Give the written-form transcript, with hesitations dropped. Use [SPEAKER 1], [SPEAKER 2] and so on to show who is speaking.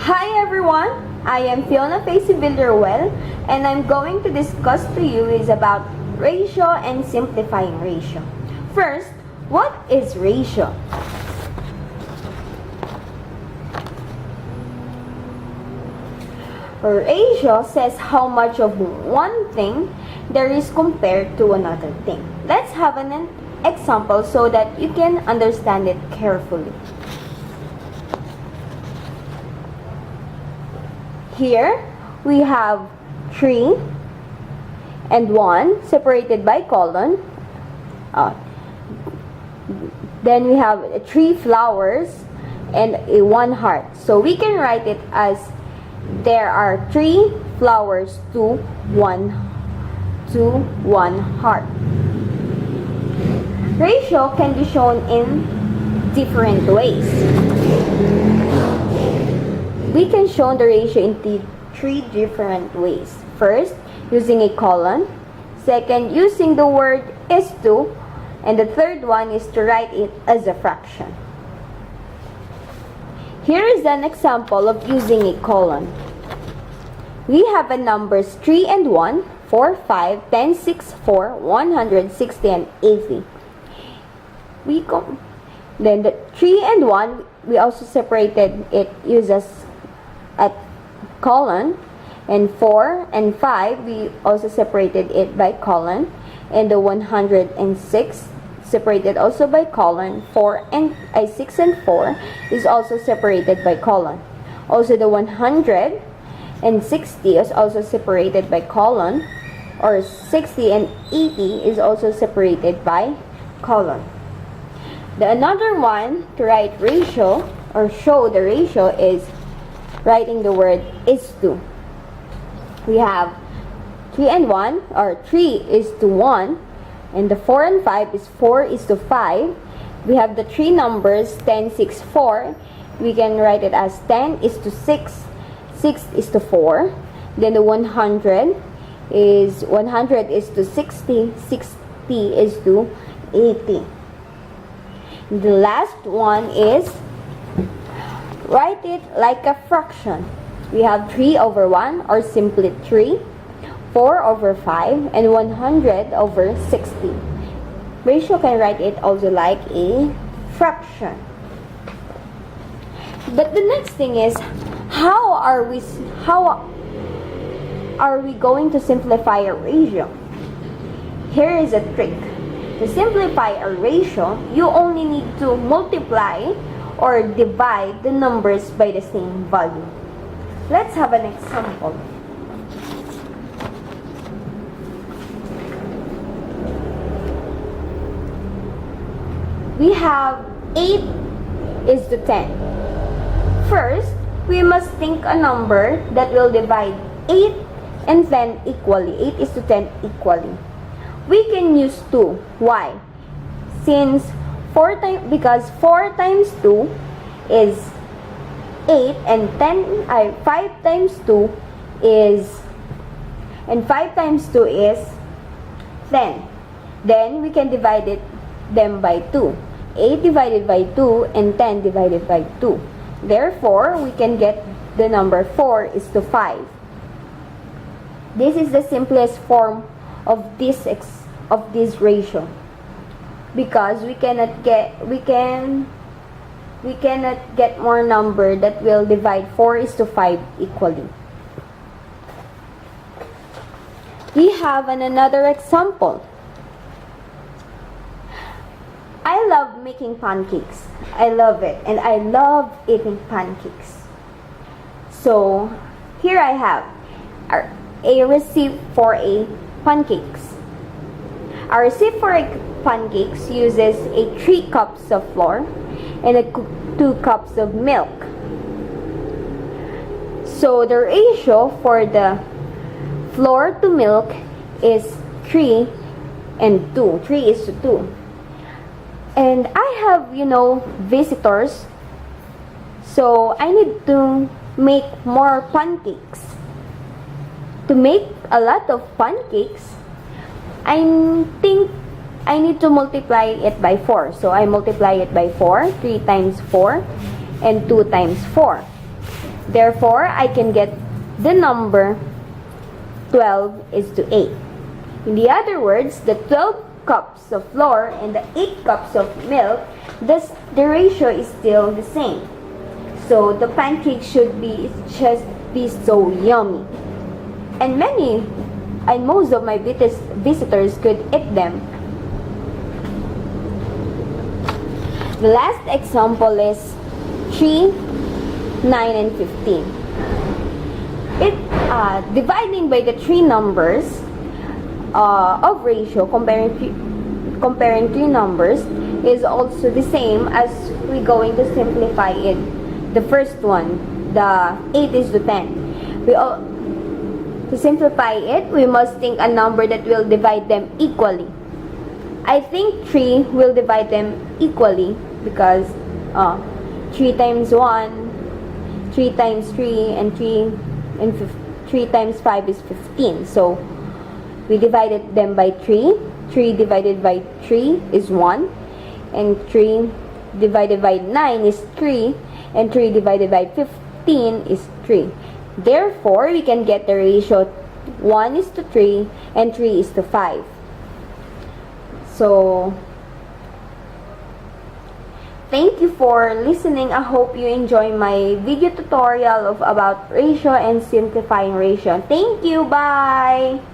[SPEAKER 1] Hi everyone, I am Fiona Facey Villarreal and I'm going to discuss to you is about ratio and simplifying ratio. First, what is ratio? Ratio says how much of one thing there is compared to another thing. Let's have an example so that you can understand it carefully. Here, we have 3 and 1 separated by colon. Then we have 3 flowers and 1 heart. So we can write it as there are 3 flowers to 1 heart. Ratio can be shown in different ways. We can show the ratio in 3 different ways. First, using a colon. Second, using the word is to. And the third one is to write it as a fraction. Here is an example of using a colon. We have the numbers 3 and 1, 4, 5, 10, 6, 4, 160, and 80. Then the 3 and 1, we also separated it uses a colon, and 4 and 5 we also separated it by colon, and the 106 separated also by colon. 6 and 4 is also separated by colon. Also the 160 is also separated by colon, or 60 and 80 is also separated by colon. Another one to write ratio or show the ratio is writing the word is to. We have 3 and 1, or 3 is to 1, and the 4 and 5 is 4 is to 5. We have the 3 numbers 10, 6, 4. We can write it as 10 is to 6, 6 is to 4. Then the 100 is to 60, 60 is to 80. The last one is write it like a fraction. We have 3 over 1, or simply 3, 4 over 5, and 100 over 60. Ratio can write it also like a fraction. But the next thing is, how are we going to simplify a ratio? Here is a trick. To simplify a ratio, you only need to multiply or divide the numbers by the same value. Let's have an example. We have 8 is to 10. First, we must think a number that will divide 8 and 10 equally. 8 is to 10 equally. We can use 2. Why? Since 4 times 2 is 8, and 5 times 2 is 10. Then we can divide them by 2. 8 divided by 2 and 10 divided by 2. Therefore, we can get the number 4 is to 5. This is the simplest form of this ratio, because we cannot get more number that will divide 4 is to 5 equally. We have another example. I love making pancakes. I love it, and I love eating pancakes. So here I have a receipt for a pancakes. Our receipt for a pancakes uses 3 cups of flour and 2 cups of milk. So the ratio for the flour to milk is 3 and 2. 3 is to 2. And I have, visitors. So I need to make more pancakes. To make a lot of pancakes, I think I need to multiply it by 4. So I multiply it by 4. 3 times 4 and 2 times 4. Therefore, I can get the number 12 is to 8. In the other words, the 12 cups of flour and the 8 cups of milk, the ratio is still the same. So the pancake should be just be so yummy. And most of my visitors could eat them. The last example is 3, 9, and 15. Dividing by the three numbers of ratio, comparing three numbers, is also the same as we're going to simplify it. The first one, the 8 is to 10. To simplify it, we must think a number that will divide them equally. I think 3 will divide them equally because 3 times 1, 3 times 3, and 3 times 5 is 15. So we divided them by 3. 3 divided by 3 is 1. And 3 divided by 9 is 3. And 3 divided by 15 is 3. Therefore, we can get the ratio 1 is to 3 and 3 is to 5. So, thank you for listening. I hope you enjoy my video tutorial about ratio and simplifying ratio. Thank you. Bye!